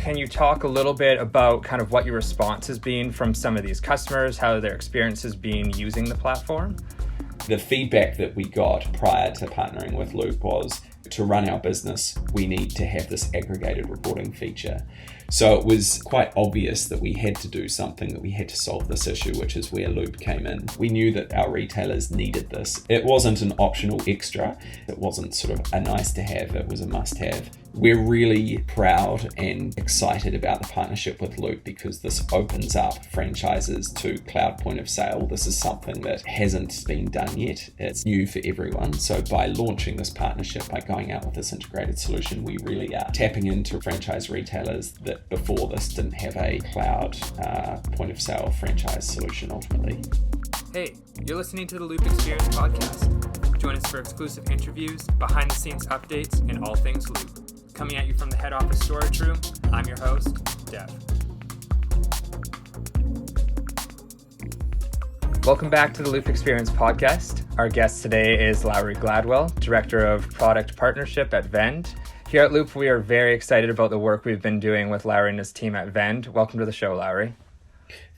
can you talk a little bit about kind of what your response has been from some of these customers, how their experience has been using the platform? The feedback that we got prior to partnering with Loop was, to run our business, we need to have this aggregated reporting feature. So it was quite obvious that we had to do something, that we had to solve this issue, which is where Loop came in. We knew that our retailers needed this. It wasn't an optional extra. It wasn't sort of a nice to have, it was a must have. We're really proud and excited about the partnership with Loop because this opens up franchises to cloud point of sale. This is something that hasn't been done yet. It's new for everyone. So by launching this partnership, by going out with this integrated solution, we really are tapping into franchise retailers that before this didn't have a cloud point of sale franchise solution ultimately. Hey, you're listening to the Loop Experience podcast. Join us for exclusive interviews, behind the scenes updates, and all things Loop. Coming at you from the head office storage room, I'm your host, Dev. Welcome back to the Loop Experience podcast. Our guest today is Lowry Gladwell, Director of Product Partnership at Vend. Here at Loop, we are very excited about the work we've been doing with Lowry and his team at Vend. Welcome to the show, Lowry.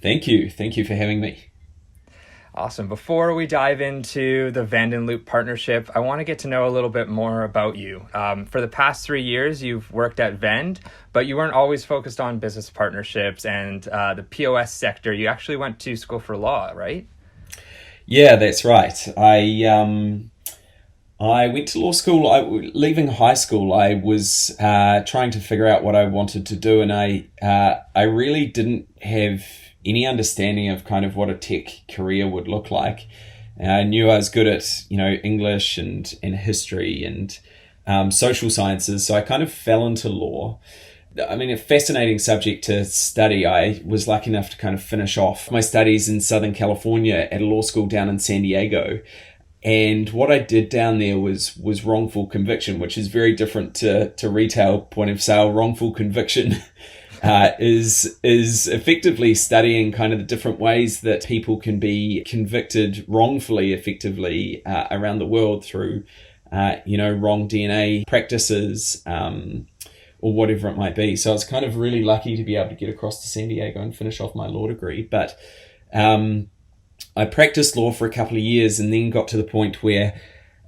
Thank you. Thank you for having me. Awesome. Before we dive into the Vend and Loop partnership, I want to get to know a little bit more about you. For the past 3 years, you've worked at Vend, but you weren't always focused on business partnerships and the POS sector. You actually went to school for law, right? Yeah, that's right. I went to law school. Leaving high school, I was trying to figure out what I wanted to do, and I really didn't have any understanding of kind of what a tech career would look like. I knew I was good at, English and history and social sciences, so I kind of fell into law. I mean, a fascinating subject to study. I was lucky enough to kind of finish off my studies in Southern California at a law school down in San Diego. And what I did down there was wrongful conviction, which is very different to retail point of sale. Wrongful conviction is effectively studying kind of the different ways that people can be convicted wrongfully, effectively around the world through, wrong DNA practices or whatever it might be. So I was kind of really lucky to be able to get across to San Diego and finish off my law degree. But I practiced law for a couple of years and then got to the point where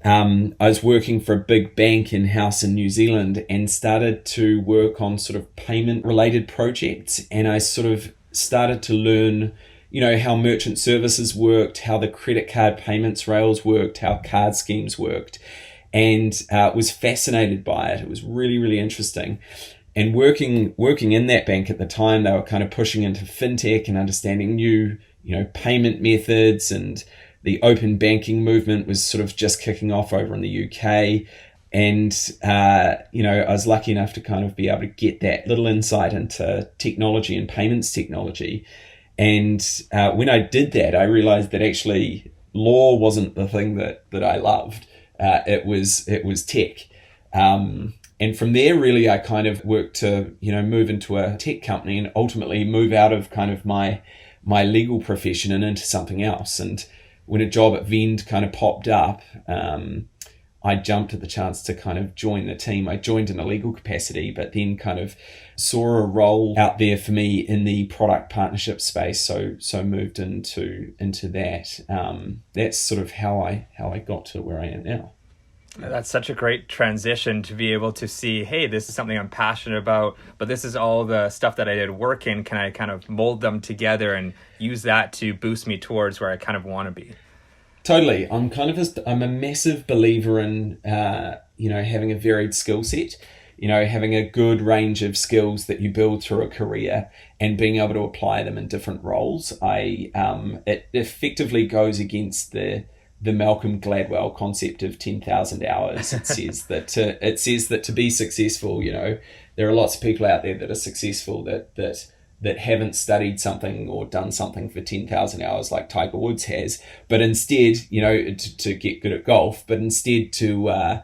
I was working for a big bank in-house in New Zealand and started to work on sort of payment-related projects. And I sort of started to learn, how merchant services worked, how the credit card payments rails worked, how card schemes worked, and was fascinated by it. It was really, really interesting. And working in that bank at the time, they were kind of pushing into fintech and understanding new payment methods, and the open banking movement was sort of just kicking off over in the UK. And, I was lucky enough to kind of be able to get that little insight into technology and payments technology. And when I did that, I realized that actually law wasn't the thing that I loved. It was tech. And from there, really, I kind of worked to, move into a tech company and ultimately move out of kind of my legal profession and into something else. And when a job at Vend kind of popped up, I jumped at the chance to kind of join the team. I joined in a legal capacity, but then kind of saw a role out there for me in the product partnership space. So moved into that. That's sort of how I got to where I am now. That's such a great transition to be able to see, hey, this is something I'm passionate about, but this is all the stuff that I did work in. Can I kind of mold them together and use that to boost me towards where I kind of want to be? Totally. I'm a massive believer in, having a varied skill set, having a good range of skills that you build through a career and being able to apply them in different roles. It effectively goes against the Malcolm Gladwell concept of 10,000 hours. It says that to be successful, there are lots of people out there that are successful that haven't studied something or done something for 10,000 hours like Tiger Woods has, but instead, to get good at golf, but instead to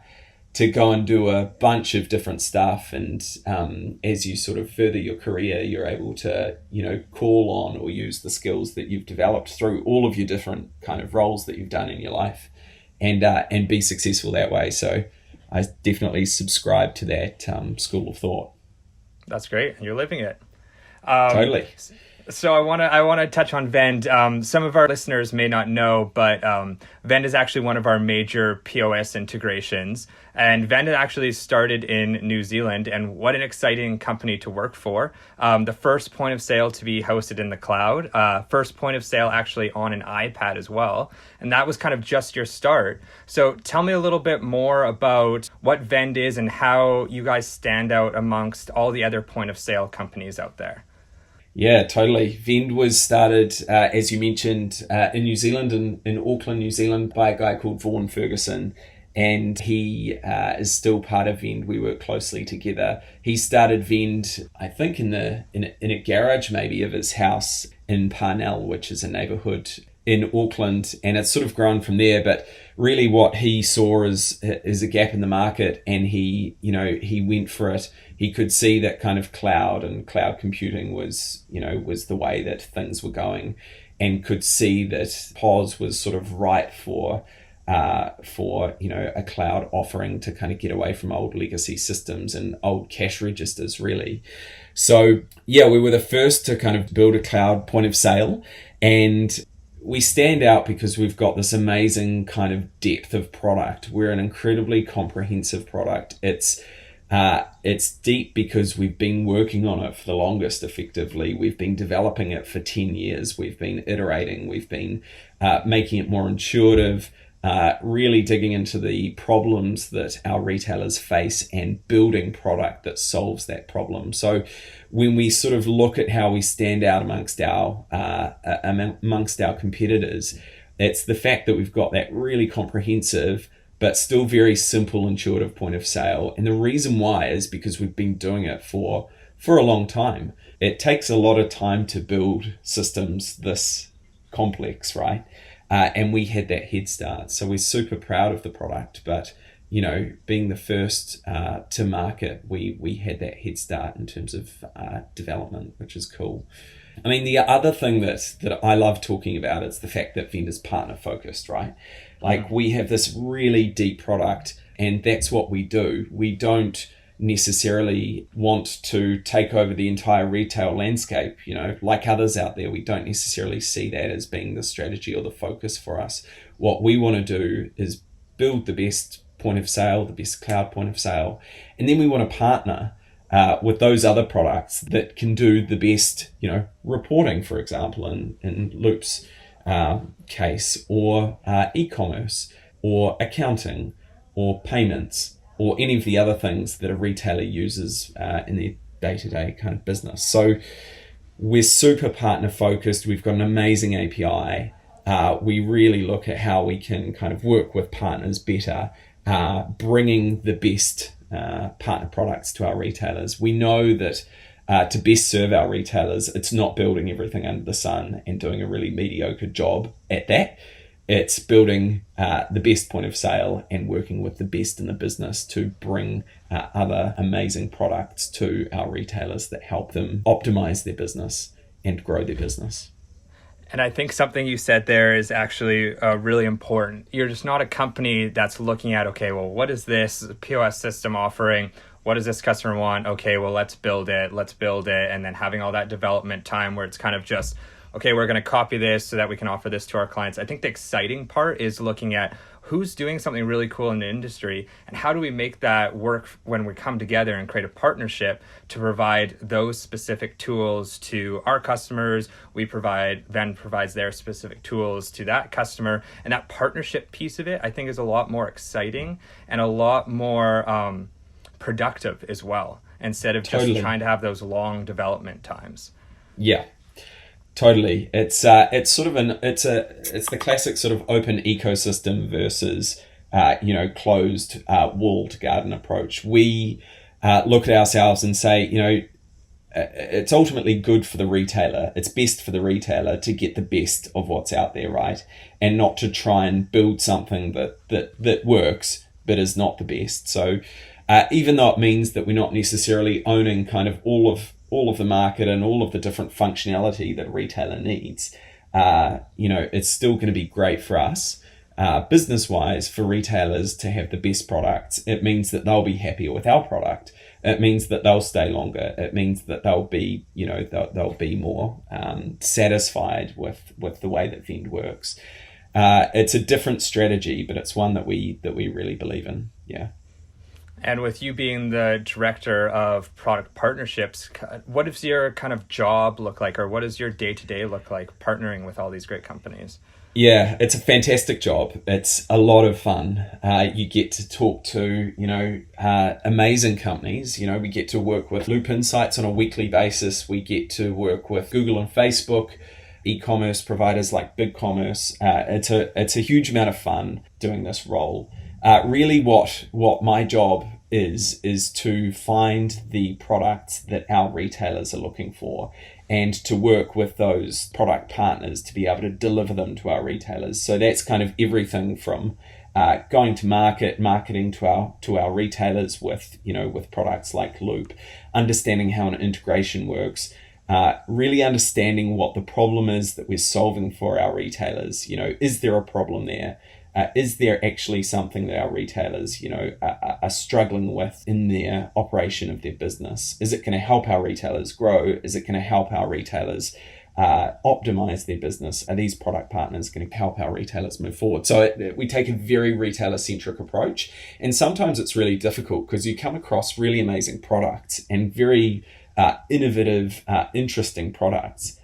go and do a bunch of different stuff. And as you sort of further your career, you're able to, call on or use the skills that you've developed through all of your different kind of roles that you've done in your life and be successful that way. So I definitely subscribe to that school of thought. That's great. You're living it. Um, Totally. So I want to touch on Vend. Some of our listeners may not know, but Vend is actually one of our major POS integrations. And Vend actually started in New Zealand, and what an exciting company to work for. The first point of sale to be hosted in the cloud, first point of sale actually on an iPad as well. And that was kind of just your start. So tell me a little bit more about what Vend is and how you guys stand out amongst all the other point of sale companies out there. Yeah, totally. Vend was started, as you mentioned, in New Zealand, in Auckland, New Zealand, by a guy called Vaughan Ferguson. And he is still part of Vend. We work closely together. He started Vend, I think, in a garage maybe of his house in Parnell, which is a neighborhood in Auckland, and it's sort of grown from there. But really what he saw is a gap in the market, and he went for it. He could see that kind of cloud and cloud computing was the way that things were going, and could see that POS was sort of right for a cloud offering to kind of get away from old legacy systems and old cash registers, really. So yeah, we were the first to kind of build a cloud point of sale, and we stand out because we've got this amazing kind of depth of product. We're an incredibly comprehensive product. It's deep because we've been working on it for the longest, effectively. We've been developing it for 10 years. We've been iterating. We've been making it more intuitive, really digging into the problems that our retailers face and building product that solves that problem. So when we sort of look at how we stand out amongst our competitors, it's the fact that we've got that really comprehensive but still very simple, intuitive point of sale. And the reason why is because we've been doing it for a long time. It takes a lot of time to build systems this complex, right? And we had that head start. So we're super proud of the product, but being the first to market, we had that head start in terms of development, which is cool. I mean, the other thing that I love talking about is the fact that Vend is partner focused, right? Like, we have this really deep product, and that's what we do. We don't necessarily want to take over the entire retail landscape, like others out there. We don't necessarily see that as being the strategy or the focus for us. What we want to do is build the best point of sale, the best cloud point of sale, and then we want to partner with those other products that can do the best, reporting, for example, in Loop's case, or e-commerce, or accounting, or payments, or any of the other things that a retailer uses in their day-to-day kind of business. So we're super partner focused. We've got an amazing API. We really look at how we can kind of work with partners better, bringing the best partner products to our retailers. We know that to best serve our retailers, it's not building everything under the sun and doing a really mediocre job at that. It's building the best point of sale and working with the best in the business to bring other amazing products to our retailers that help them optimize their business and grow their business. And I think something you said there is actually really important. You're just not a company that's looking at, okay, well, what is this POS system offering? What does this customer want? Okay, well, let's build it. And then having all that development time where it's kind of just, okay, we're going to copy this so that we can offer this to our clients. I think the exciting part is looking at who's doing something really cool in the industry and how do we make that work when we come together and create a partnership to provide those specific tools to our customers. Vend provides their specific tools to that customer. And that partnership piece of it, I think, is a lot more exciting and a lot more productive as well, instead of just trying to have those long development times. Yeah. Totally. It's sort of it's the classic sort of open ecosystem versus closed walled garden approach. We look at ourselves and say, it's ultimately good for the retailer. It's best for the retailer to get the best of what's out there, right? And not to try and build something that works but is not the best. So even though it means that we're not necessarily owning kind of all of the market and all of the different functionality that a retailer needs, it's still going to be great for us, business-wise, for retailers to have the best products. It means that they'll be happier with our product. it means that they'll stay longer. It means that they'll be, they'll be more satisfied with the way that Vend works. It's a different strategy, but it's one that we really believe in. Yeah. And with you being the director of product partnerships, what does your kind of job look like, or what does your day-to-day look like partnering with all these great companies? Yeah, it's a fantastic job. It's a lot of fun. You get to talk to, amazing companies. We get to work with Loop Insights on a weekly basis. We get to work with Google and Facebook, e-commerce providers like BigCommerce. It's a huge amount of fun doing this role. Really what my job is to find the products that our retailers are looking for and to work with those product partners to be able to deliver them to our retailers. So that's kind of everything from going to marketing to our retailers with products like Loop, understanding how an integration works, really understanding what the problem is that we're solving for our retailers. Is there a problem there? Is there actually something that our retailers, are struggling with in their operation of their business? Is it going to help our retailers grow? Is it going to help our retailers optimize their business? Are these product partners going to help our retailers move forward? So we take a very retailer-centric approach. And sometimes it's really difficult because you come across really amazing products and very innovative, interesting products.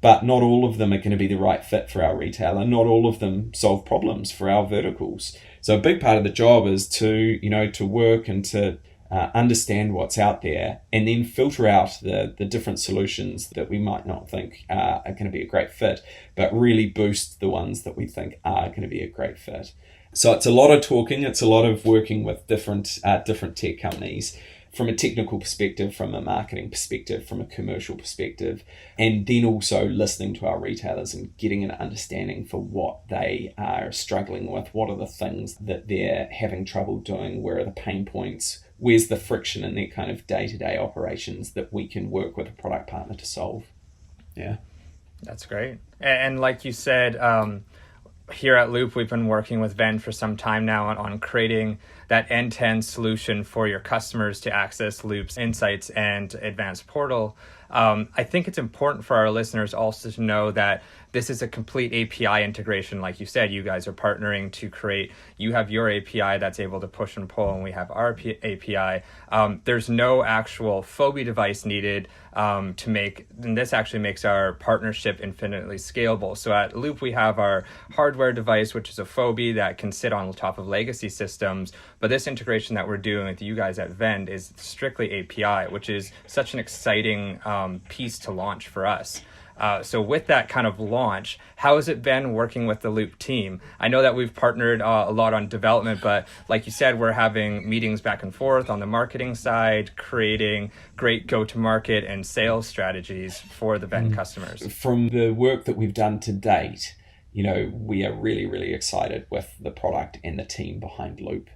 But not all of them are going to be the right fit for our retailer. Not all of them solve problems for our verticals. So a big part of the job is to work and to understand what's out there and then filter out the different solutions that we might not think are going to be a great fit, but really boost the ones that we think are going to be a great fit. So it's a lot of talking. It's a lot of working with different tech companies, from a technical perspective, from a marketing perspective, from a commercial perspective, and then also listening to our retailers and getting an understanding for what they are struggling with, what are the things that they're having trouble doing, where are the pain points, where's the friction in their kind of day-to-day operations that we can work with a product partner to solve. Yeah. That's great. And like you said, here at Loop, we've been working with Vend for some time now on creating that end-to-end solution for your customers to access Loop's insights and advanced portal. I think it's important for our listeners also to know that this is a complete API integration. Like you said, you guys are partnering to create, you have your API that's able to push and pull, and we have our API. There's no actual Fobi device needed to make, and this actually makes our partnership infinitely scalable. So at Loop, we have our hardware device, which is a Fobi that can sit on top of legacy systems. But this integration that we're doing with you guys at Vend is strictly API, which is such an exciting piece to launch for us. So with that kind of launch, how has it been working with the Loop team? I know that we've partnered a lot on development, but like you said, we're having meetings back and forth on the marketing side, creating great go-to-market and sales strategies for the Vend customers. From the work that we've done to date, we are really, really excited with the product and the team behind Loop.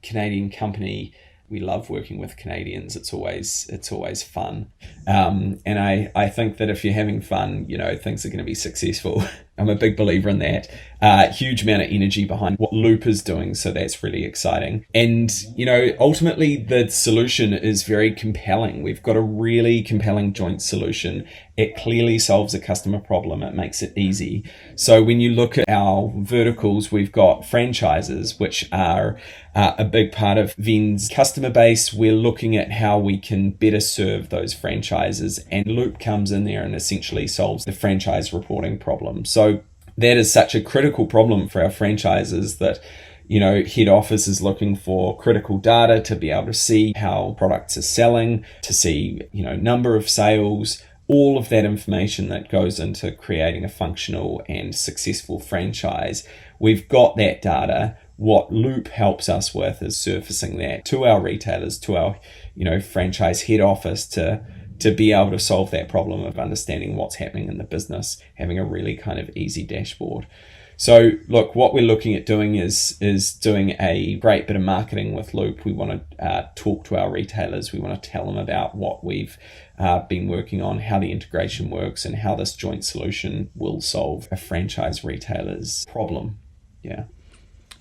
Canadian company. We love working with Canadians. It's always fun. And I think that if you're having fun, things are going to be successful. I'm a big believer in that. Huge amount of energy behind what Loop is doing. So that's really exciting. And, ultimately the solution is very compelling. We've got a really compelling joint solution. It clearly solves a customer problem. It makes it easy. So when you look at our verticals, we've got franchises, which are a big part of Vend's customer base. We're looking at how we can better serve those franchises, and Loop comes in there and essentially solves the franchise reporting problem. So that is such a critical problem for our franchises that, head office is looking for critical data to be able to see how products are selling, to see, number of sales, all of that information that goes into creating a functional and successful franchise. We've got that data. What Loop helps us with is surfacing that to our retailers, to our, franchise head office to be able to solve that problem of understanding what's happening in the business, having a really kind of easy dashboard. So look, what we're looking at doing is doing a great bit of marketing with Loop. We want to talk to our retailers. We want to tell them about what we've been working on, how the integration works, and how this joint solution will solve a franchise retailer's problem. Yeah.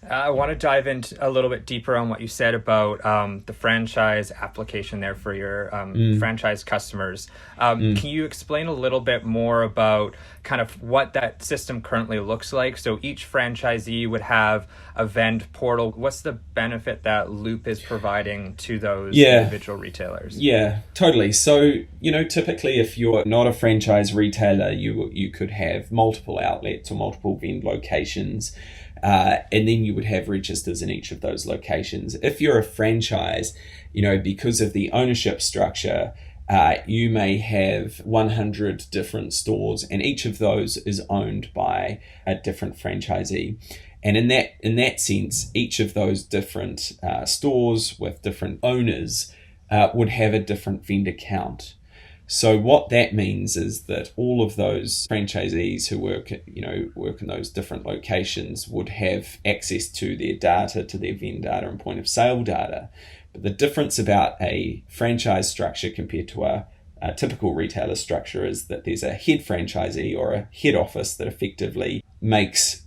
I want to dive into a little bit deeper on what you said about the franchise application there for your franchise customers. Can you explain a little bit more about kind of what that system currently looks like? So each franchisee would have a Vend portal. What's the benefit that Loop is providing to those individual retailers? Yeah, totally. So, typically if you're not a franchise retailer, you could have multiple outlets or multiple Vend locations. And then you would have registers in each of those locations. If you're a franchise, because of the ownership structure, you may have 100 different stores, and each of those is owned by a different franchisee. And in that sense, each of those different stores with different owners would have a different Vend account. So what that means is that all of those franchisees who work in those different locations would have access to their data, to their Vend data and point of sale data. But the difference about a franchise structure compared to a typical retailer structure is that there's a head franchisee or a head office that effectively makes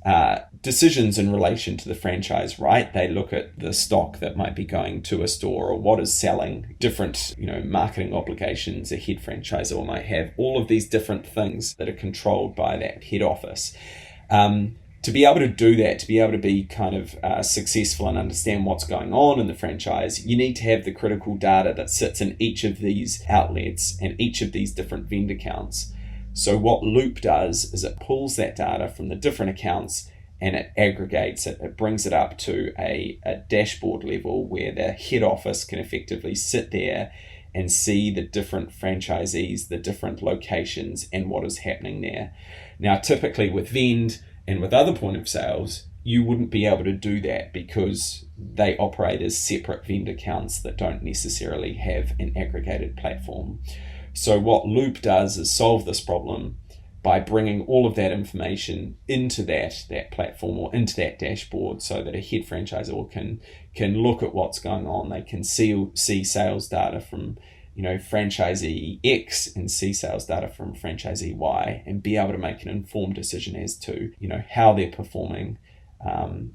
decisions in relation to the franchise, right? They look at the stock that might be going to a store or what is selling, different, marketing obligations a head franchisor might have, all of these different things that are controlled by that head office. To be able to do that, to be able to be kind of successful and understand what's going on in the franchise, you need to have the critical data that sits in each of these outlets and each of these different Vend accounts. So what Loop does is it pulls that data from the different accounts and it aggregates it. It brings it up to a dashboard level where the head office can effectively sit there and see the different franchisees, the different locations, and what is happening there. Now, typically with Vend and with other point of sales, you wouldn't be able to do that because they operate as separate Vend accounts that don't necessarily have an aggregated platform. So what Loop does is solve this problem by bringing all of that information into that platform or into that dashboard so that a head franchisor can look at what's going on. They can see sales data from franchisee X and see sales data from franchisee Y and be able to make an informed decision as to how they're performing,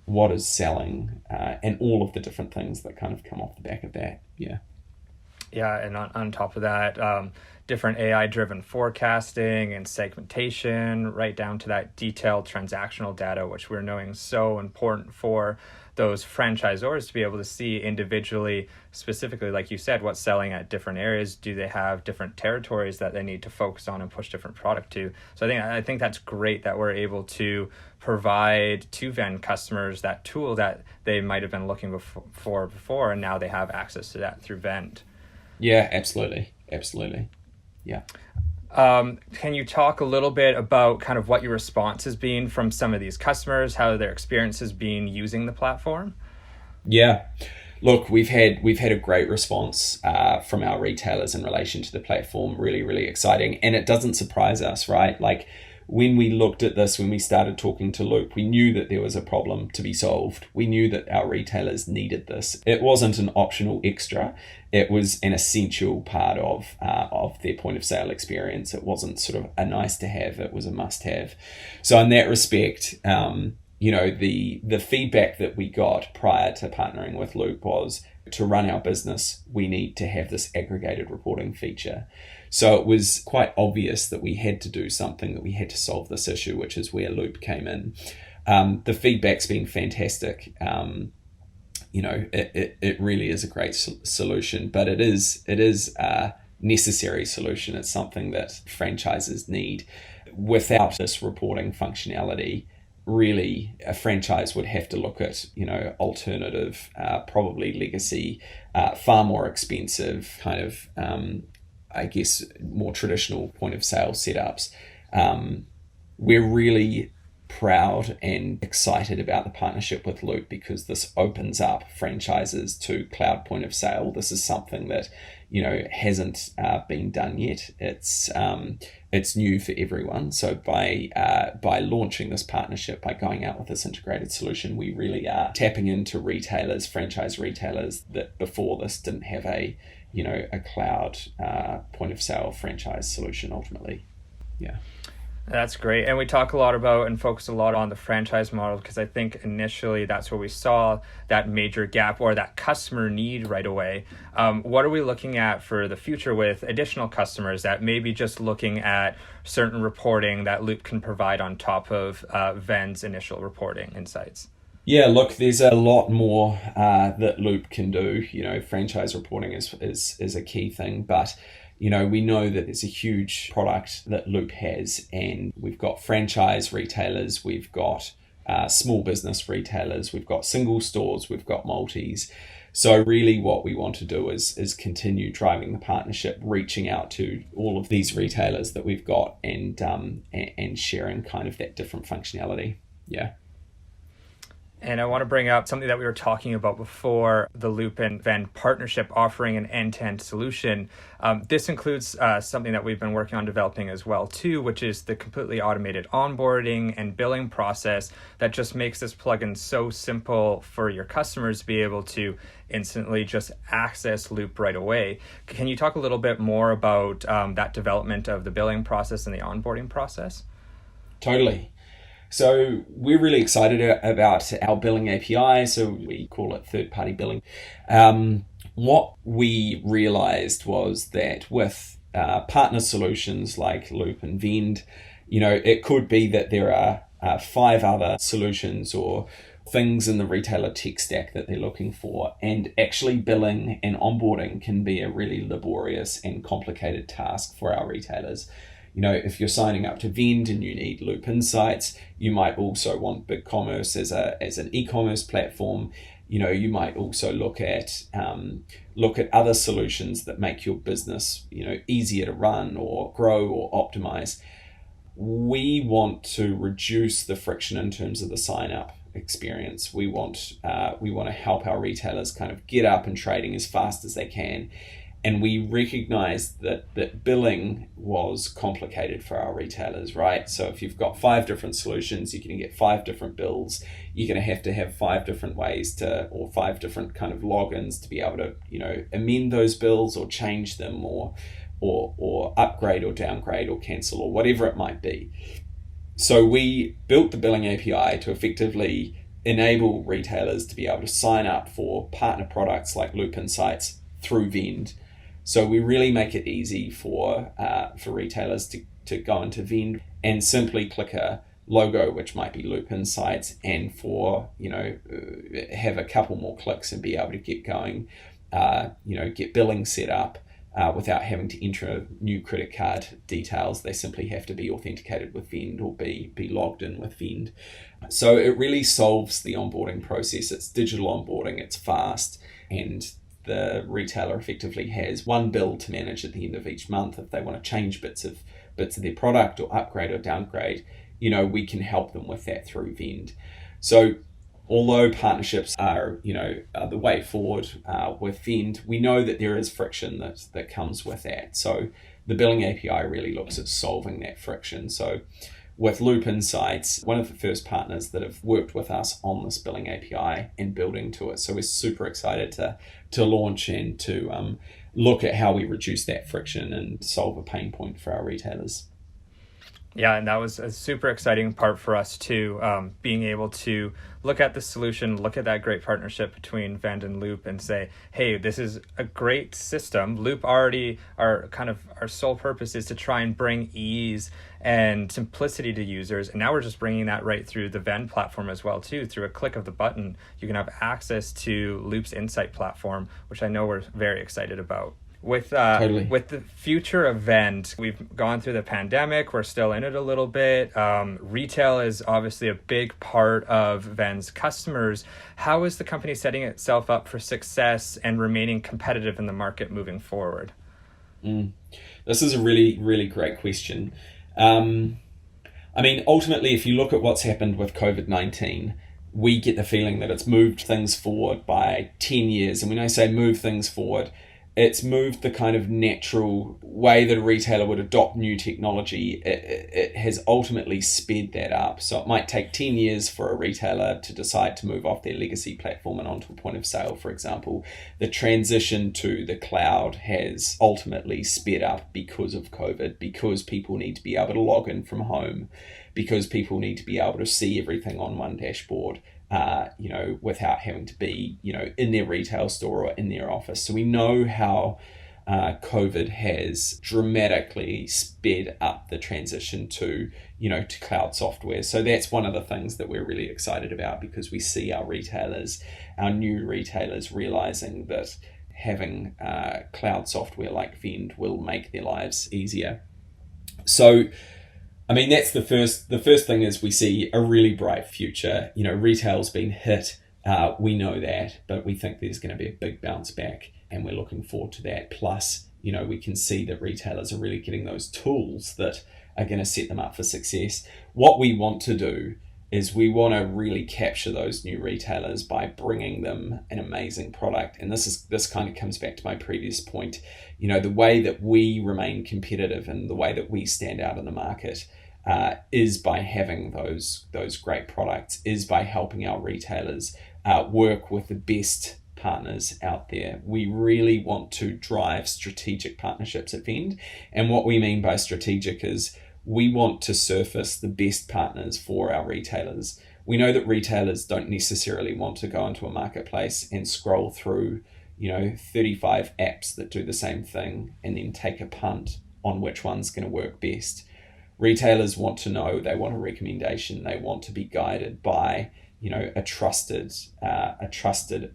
what is selling, and all of the different things that kind of come off the back of that. Yeah, and on top of that, different AI-driven forecasting and segmentation, right down to that detailed transactional data, which we're knowing is so important for those franchisors to be able to see individually, specifically, like you said, what's selling at different areas. Do they have different territories that they need to focus on and push different product to? So I think that's great that we're able to provide to Vend customers that tool that they might have been looking for before, and now they have access to that through Vend. Yeah, absolutely. Yeah. Can you talk a little bit about kind of what your response has been from some of these customers, how their experience has been using the platform? Yeah. Look, we've had a great response from our retailers in relation to the platform. Really, really exciting. And it doesn't surprise us, right? Like when we looked at this, when we started talking to Loop, we knew that there was a problem to be solved. We knew that our retailers needed this. It wasn't an optional extra. It was an essential part of their point of sale experience. It wasn't sort of a nice to have. It was a must have. So in that respect, the feedback that we got prior to partnering with Loop was to run our business, we need to have this aggregated reporting feature. So it was quite obvious that we had to do something, that we had to solve this issue, which is where Loop came in. The feedback's been fantastic. It really is a great solution, but it is a necessary solution. It's something that franchises need. Without this reporting functionality, really a franchise would have to look at, alternative, probably legacy, far more expensive kind of, more traditional point of sale setups. We're really proud and excited about the partnership with Loop because this opens up franchises to cloud point of sale. This is something that hasn't been done yet. It's new for everyone. So by launching this partnership, by going out with this integrated solution, we really are tapping into retailers, franchise retailers that before this didn't have a cloud point of sale franchise solution ultimately. Yeah. That's great. And we talk a lot about and focus a lot on the franchise model because I think initially that's where we saw that major gap or that customer need right away. What are we looking at for the future with additional customers that may be just looking at certain reporting that Loop can provide on top of Vend's initial reporting insights? Yeah, look, there's a lot more that Loop can do. Franchise reporting is a key thing, but we know that there's a huge product that Loop has, and we've got franchise retailers, we've got small business retailers, we've got single stores, we've got multis. So really what we want to do is continue driving the partnership, reaching out to all of these retailers that we've got and sharing kind of that different functionality. Yeah. And I want to bring up something that we were talking about before, the Loop and Vend partnership offering an end-to-end solution. This includes something that we've been working on developing as well too, which is the completely automated onboarding and billing process that just makes this plugin so simple for your customers to be able to instantly just access Loop right away. Can you talk a little bit more about that development of the billing process and the onboarding process? Totally. So we're really excited about our billing API. So we call it third-party billing. What we realized was that with partner solutions like Loop and Vend, it could be that there are 5 other solutions or things in the retailer tech stack that they're looking for. And actually billing and onboarding can be a really laborious and complicated task for our retailers. If you're signing up to Vend and you need Loop Insights, you might also want BigCommerce as an e-commerce platform. You might also look at other solutions that make your business, easier to run or grow or optimize. We want to reduce the friction in terms of the sign up experience. We want to help our retailers kind of get up and trading as fast as they can. And we recognized that billing was complicated for our retailers, right? So if you've got 5 different solutions, you're going to get 5 different bills. You're going to have 5 different ways or 5 different kind of logins to be able to, amend those bills or change them or upgrade or downgrade or cancel or whatever it might be. So we built the billing API to effectively enable retailers to be able to sign up for partner products like Loop Insights through Vend. So we really make it easy for retailers to go into Vend and simply click a logo, which might be Loop Insights, and have a couple more clicks and be able to get going, get billing set up without having to enter new credit card details. They simply have to be authenticated with Vend or be logged in with Vend. So it really solves the onboarding process. It's digital onboarding, it's fast, and the retailer effectively has one bill to manage at the end of each month. If they want to change bits of their product or upgrade or downgrade, we can help them with that through Vend. So although partnerships are the way forward with Vend, we know that there is friction that comes with that. So the billing API really looks at solving that friction. So with Loop Insights, one of the first partners that have worked with us on this billing API and building to it. So we're super excited to launch and to look at how we reduce that friction and solve a pain point for our retailers. Yeah, and that was a super exciting part for us too, being able to look at the solution, look at that great partnership between Vend and Loop and say, hey, this is a great system. Loop already, our sole purpose is to try and bring ease and simplicity to users. And now we're just bringing that right through the Vend platform as well too. Through a click of the button, you can have access to Loop's Insight platform, which I know we're very excited about. With the future of Vend, we've gone through the pandemic. We're still in it a little bit. Retail is obviously a big part of Vend's customers. How is the company setting itself up for success and remaining competitive in the market moving forward? This is a really, really great question. Ultimately, if you look at what's happened with COVID-19, we get the feeling that it's moved things forward by 10 years. And when I say move things forward, it's moved the kind of natural way that a retailer would adopt new technology. It has ultimately sped that up. So it might take 10 years for a retailer to decide to move off their legacy platform and onto a point of sale, for example. The transition to the cloud has ultimately sped up because of COVID, because people need to be able to log in from home, because people need to be able to see everything on one dashboard. Without having to be, in their retail store or in their office. So we know how COVID has dramatically sped up the transition to cloud software. So that's one of the things that we're really excited about, because we see our new retailers realizing that having cloud software like Vend will make their lives easier. So that's the first thing is we see a really bright future. Retail's been hit. We know that, but we think there's going to be a big bounce back, and we're looking forward to that. Plus, we can see that retailers are really getting those tools that are going to set them up for success. What we want to do is we want to really capture those new retailers by bringing them an amazing product. And this kind of comes back to my previous point. The way that we remain competitive and the way that we stand out in the market is by having those great products, is by helping our retailers work with the best partners out there. We really want to drive strategic partnerships at Vend. And what we mean by strategic is we want to surface the best partners for our retailers. We know that retailers don't necessarily want to go into a marketplace and scroll through 35 apps that do the same thing and then take a punt on which one's going to work best. Retailers want to know, they want a recommendation, they want to be guided by a trusted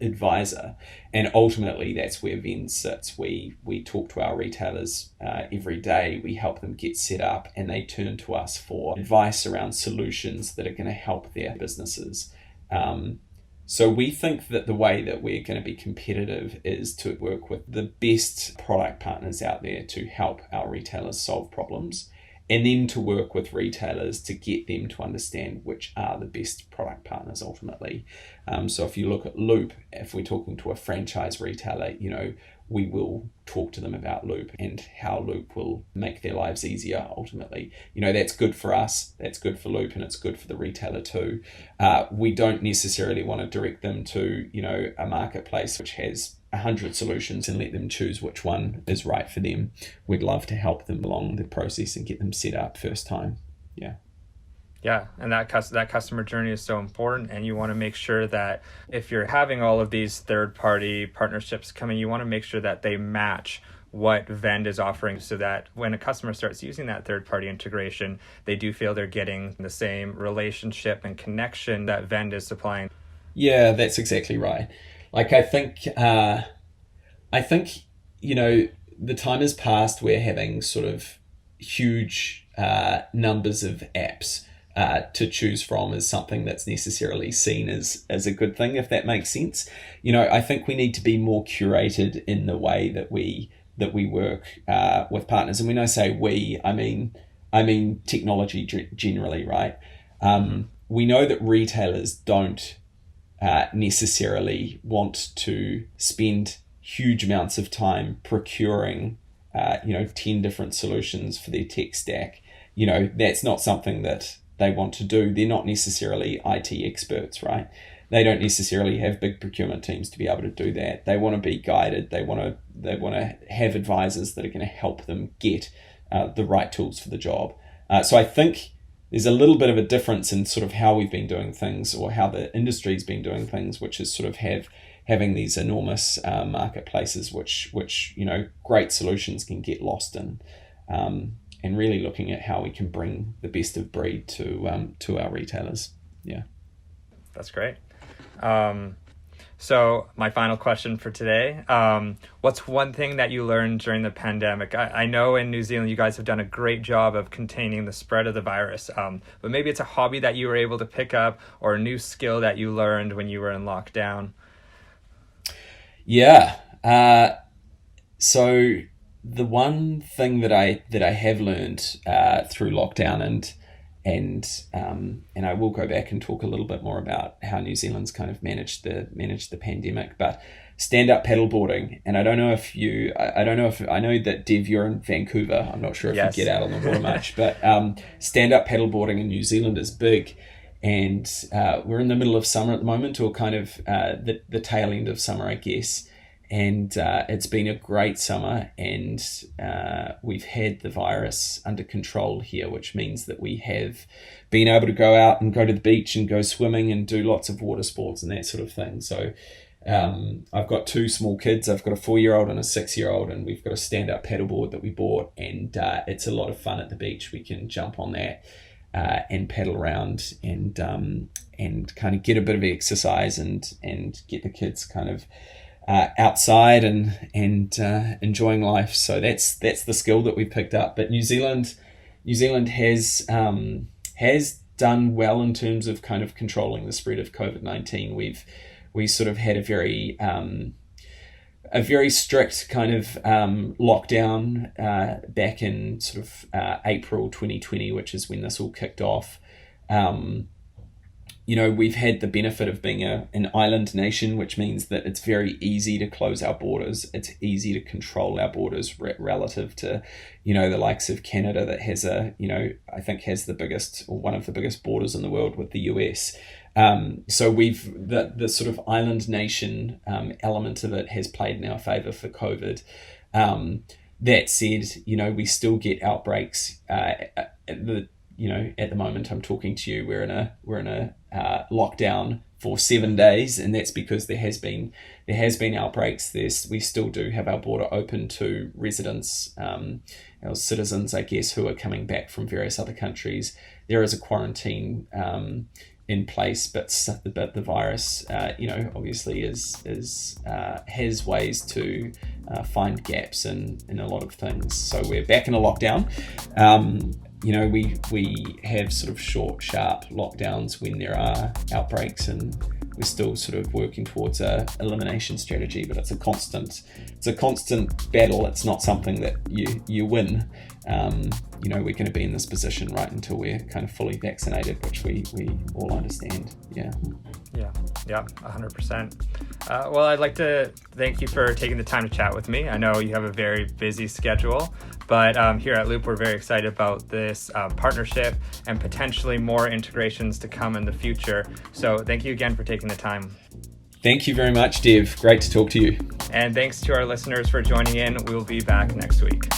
advisor. And ultimately that's where Vend sits. We talk to our retailers every day. We help them get set up, and they turn to us for advice around solutions that are going to help their businesses. So we think that the way that we're going to be competitive is to work with the best product partners out there to help our retailers solve problems, and then to work with retailers to get them to understand which are the best product partners ultimately. So if you look at Loop, if we're talking to a franchise retailer, we will talk to them about Loop and how Loop will make their lives easier ultimately. That's good for us, that's good for Loop, and it's good for the retailer too. We don't necessarily want to direct them to, a marketplace which has 100 solutions and let them choose which one is right for them. We'd love to help them along the process and get them set up first time. Yeah, and that customer journey is so important, and you want to make sure that if you're having all of these third-party partnerships coming, you want to make sure that they match what Vend is offering, so that when a customer starts using that third-party integration, they do feel they're getting the same relationship and connection that Vend is supplying. Yeah, that's exactly right. Like, I think, the time has passed where having sort of huge numbers of apps to choose from is something that's necessarily seen as a good thing, if that makes sense. I think we need to be more curated in the way that we work with partners. And when I say we, I mean technology generally, right? We know that retailers don't necessarily want to spend huge amounts of time procuring 10 different solutions for their tech stack. That's not something that they want to do. They're not necessarily IT experts, right? They don't necessarily have big procurement teams to be able to do that. They want to be guided. They want to have advisors that are going to help them get the right tools for the job. So I think there's a little bit of a difference in sort of how we've been doing things, or how the industry's been doing things, which is sort of having these enormous marketplaces, which great solutions can get lost in, and really looking at how we can bring the best of breed to our retailers. Yeah, that's great. So my final question for today, what's one thing that you learned during the pandemic? I know in New Zealand you guys have done a great job of containing the spread of the virus, but maybe it's a hobby that you were able to pick up, or a new skill that you learned when you were in lockdown. Yeah. So the one thing that I have learned through lockdown, and I will go back and talk a little bit more about how New Zealand's kind of managed the pandemic. But stand-up paddleboarding. And I don't know if I know that Dev, you're in Vancouver. I'm not sure if Yes. you get out on the water much, but stand-up paddleboarding in New Zealand is big. And we're in the middle of summer at the moment, or kind of the tail end of summer, I guess. And it's been a great summer, and we've had the virus under control here, which means that we have been able to go out and go to the beach and go swimming and do lots of water sports and that sort of thing. So I've got 2 small kids. I've got a 4-year-old and a 6-year-old, and we've got a stand-up paddleboard that we bought, and it's a lot of fun at the beach. We can jump on that and paddle around and kind of get a bit of exercise and get the kids kind of outside and enjoying life. So that's the skill that we picked up. But New Zealand has done well in terms of kind of controlling the spread of COVID-19. We sort of had a very strict kind of lockdown back in sort of April 2020, which is when this all kicked off. We've had the benefit of being an island nation, which means that it's very easy to close our borders. It's easy to control our borders relative to, the likes of Canada that has I think has the biggest, or one of the biggest borders in the world with the US. So the sort of island nation element of it has played in our favor for COVID. That said, we still get outbreaks. At the moment I'm talking to you, we're in a lockdown for 7 days, and that's because there has been outbreaks. We still do have our border open to residents, our citizens, I guess, who are coming back from various other countries. There is a quarantine in place, but the virus, obviously has ways to find gaps in a lot of things. So we're back in a lockdown. We have sort of short, sharp lockdowns when there are outbreaks, and we're still sort of working towards a elimination strategy. But it's a constant battle. It's not something that you win. We're going to be in this position right until we're kind of fully vaccinated, which we all understand. Yeah, 100%. Well, I'd like to thank you for taking the time to chat with me. I know you have a very busy schedule, but here at Loop, we're very excited about this partnership and potentially more integrations to come in the future. So thank you again for taking the time. Thank you very much, Dev. Great to talk to you. And thanks to our listeners for joining in. We'll be back next week.